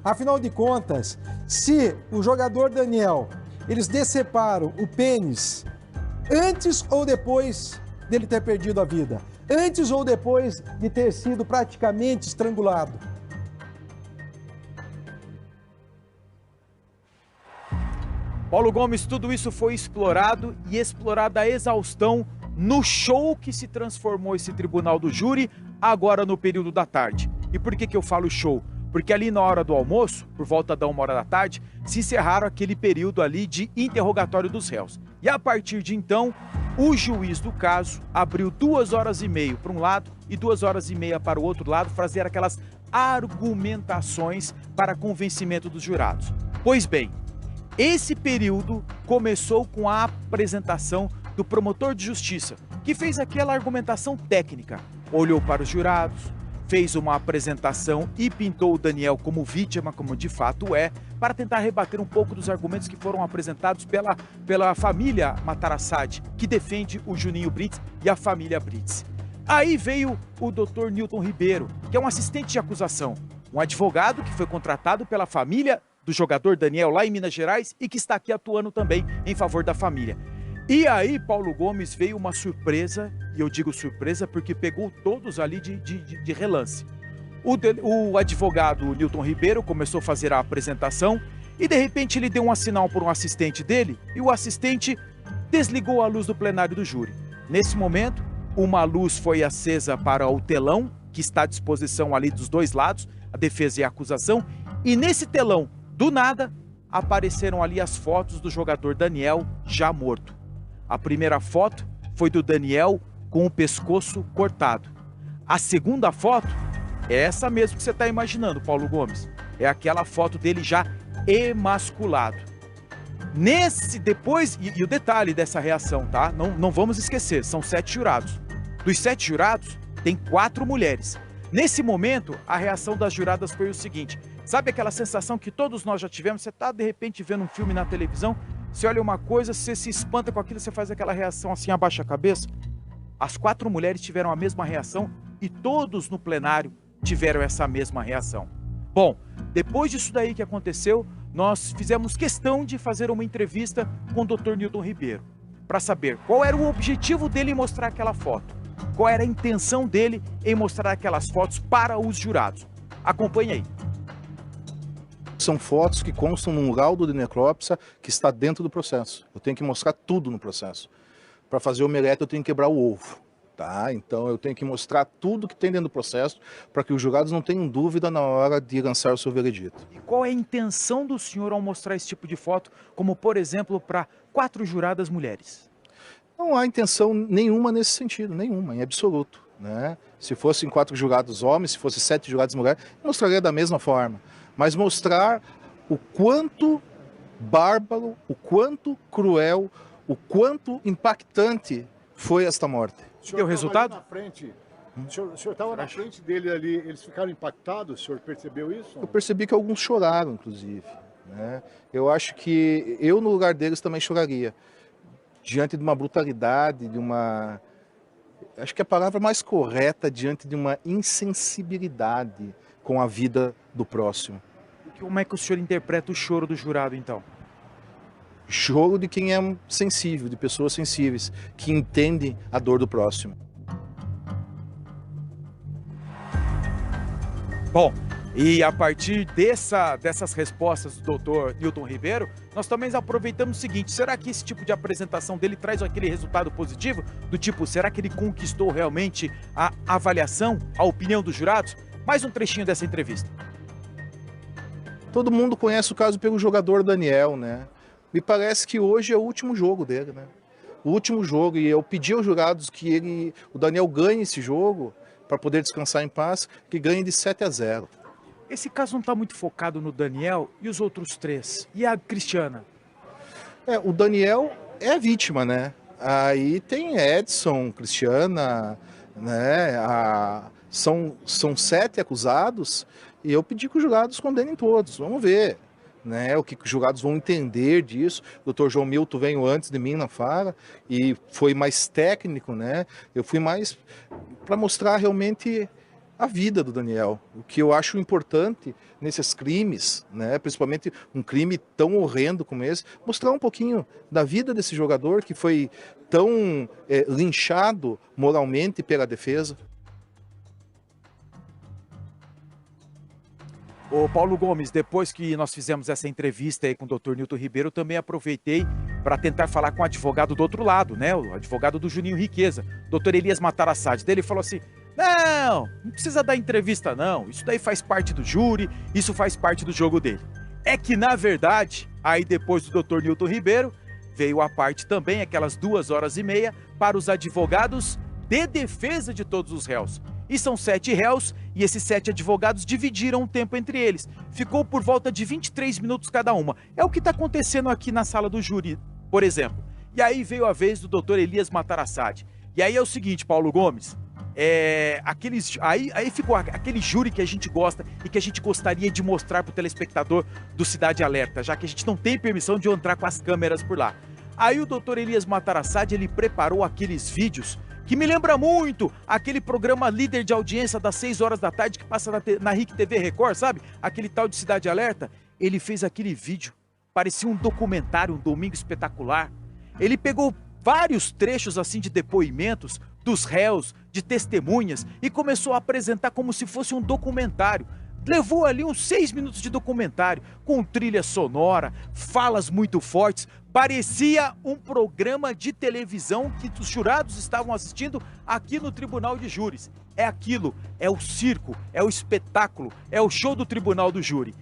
Afinal de contas, se o jogador Daniel, eles deceparam o pênis antes ou depois dele ter perdido a vida? Antes ou depois de ter sido praticamente estrangulado? Paulo Gomes, tudo isso foi explorado e explorado a exaustão no show que se transformou esse tribunal do júri agora no período da tarde. E por que eu falo show? Porque ali na hora do almoço, por volta da 1h da tarde, se encerraram aquele período ali de interrogatório dos réus. E a partir de então, o juiz do caso abriu 2h30 para um lado e 2h30 para o outro lado, fazer aquelas argumentações para convencimento dos jurados. Pois bem, esse período começou com a apresentação do promotor de justiça, que fez aquela argumentação técnica, olhou para os jurados, fez uma apresentação e pintou o Daniel como vítima, como de fato é, para tentar rebater um pouco dos argumentos que foram apresentados pela família Matarassade, que defende o Juninho Brits e a família Brits. Aí veio o Dr. Nilton Ribeiro, que é um assistente de acusação, um advogado que foi contratado pela família do jogador Daniel lá em Minas Gerais e que está aqui atuando também em favor da família. E aí, Paulo Gomes, veio uma surpresa, e eu digo surpresa porque pegou todos ali de relance. O advogado Nilton Ribeiro começou a fazer a apresentação e de repente ele deu um sinal por um assistente dele e o assistente desligou a luz do plenário do júri. Nesse momento, uma luz foi acesa para o telão, que está à disposição ali dos dois lados, a defesa e a acusação, e nesse telão, do nada, apareceram ali as fotos do jogador Daniel já morto. A primeira foto foi do Daniel com o pescoço cortado. A segunda foto é essa mesmo que você está imaginando, Paulo Gomes. É aquela foto dele já emasculado. Depois, e o detalhe dessa reação, tá? Não vamos esquecer, são 7 jurados. Dos 7 jurados, tem 4 mulheres. Nesse momento, a reação das juradas foi o seguinte: sabe aquela sensação que todos nós já tivemos? Você está, de repente, vendo um filme na televisão, você olha uma coisa, você se espanta com aquilo, você faz aquela reação assim, abaixa a cabeça. As 4 mulheres tiveram a mesma reação e todos no plenário tiveram essa mesma reação. Bom, depois disso daí que aconteceu, nós fizemos questão de fazer uma entrevista com o Dr. Nilton Ribeiro, para saber qual era o objetivo dele em mostrar aquela foto, qual era a intenção dele em mostrar aquelas fotos para os jurados. Acompanhe aí. São fotos que constam num laudo de necrópsia que está dentro do processo. Eu tenho que mostrar tudo no processo. Para fazer omelete eu tenho que quebrar o ovo, tá? Então eu tenho que mostrar tudo que tem dentro do processo para que os jurados não tenham dúvida na hora de lançar o seu veredito. E qual é a intenção do senhor ao mostrar esse tipo de foto, como por exemplo para 4 juradas mulheres? Não há intenção nenhuma nesse sentido, nenhuma, em absoluto, né? Se fossem 4 jurados homens, se fossem 7 juradas mulheres, eu mostraria da mesma forma. Mas mostrar o quanto bárbaro, o quanto cruel, o quanto impactante foi esta morte. Deu resultado? O senhor estava na frente dele ali, eles ficaram impactados, o senhor percebeu isso? Eu percebi que alguns choraram, inclusive, né? Eu acho que eu, no lugar deles, também choraria. Diante de uma brutalidade, acho que a palavra mais correta, diante de uma insensibilidade com a vida do próximo. Como é que o senhor interpreta o choro do jurado, então? Choro de quem é sensível, de pessoas sensíveis, que entendem a dor do próximo. Bom, e a partir dessas respostas do Dr. Nilton Ribeiro, nós também aproveitamos o seguinte: será que esse tipo de apresentação dele traz aquele resultado positivo? Do tipo, será que ele conquistou realmente a avaliação, a opinião dos jurados? Mais um trechinho dessa entrevista. Todo mundo conhece o caso pelo jogador Daniel, né? Me parece que hoje é o último jogo dele, né? O último jogo, e eu pedi aos jurados que o Daniel ganhe esse jogo para poder descansar em paz, que ganhe de 7-0. Esse caso não está muito focado no Daniel e os outros 3. E a Cristiana? O Daniel é a vítima, né? Aí tem Edson, Cristiana, né? São 7 acusados e eu pedi que os jurados condenem todos. Vamos ver, né, o que os jurados vão entender disso. O Dr. João Milton veio antes de mim na Fara e foi mais técnico, né? Eu fui mais para mostrar realmente a vida do Daniel. O que eu acho importante nesses crimes, né, principalmente um crime tão horrendo como esse, mostrar um pouquinho da vida desse jogador que foi tão linchado moralmente pela defesa. Ô Paulo Gomes, depois que nós fizemos essa entrevista aí com o Dr. Nilton Ribeiro, eu também aproveitei para tentar falar com o advogado do outro lado, né? O advogado do Juninho Riqueza, Dr. Elias Matarassade. Ele falou assim: não precisa dar entrevista não, isso daí faz parte do júri, isso faz parte do jogo dele. É que na verdade, aí depois do Dr. Nilton Ribeiro, veio a parte também, aquelas 2h30, para os advogados de defesa de todos os réus. E são 7 réus e esses 7 advogados dividiram o tempo entre eles. Ficou por volta de 23 minutos cada uma. É o que está acontecendo aqui na sala do júri, por exemplo. E aí veio a vez do Dr. Elias Matarassade. E aí é o seguinte, Paulo Gomes, aí ficou aquele júri que a gente gosta e que a gente gostaria de mostrar para o telespectador do Cidade Alerta, já que a gente não tem permissão de entrar com as câmeras por lá. Aí o Dr. Elias Matarassade, ele preparou aqueles vídeos que me lembra muito aquele programa líder de audiência das 6 horas da tarde que passa na RIC TV Record, sabe? Aquele tal de Cidade Alerta. Ele fez aquele vídeo, parecia um documentário, um domingo espetacular. Ele pegou vários trechos assim de depoimentos dos réus, de testemunhas e começou a apresentar como se fosse um documentário. Levou ali uns 6 minutos de documentário, com trilha sonora, falas muito fortes. Parecia um programa de televisão que os jurados estavam assistindo aqui no Tribunal de Júris. É aquilo, é o circo, é o espetáculo, é o show do Tribunal do Júri.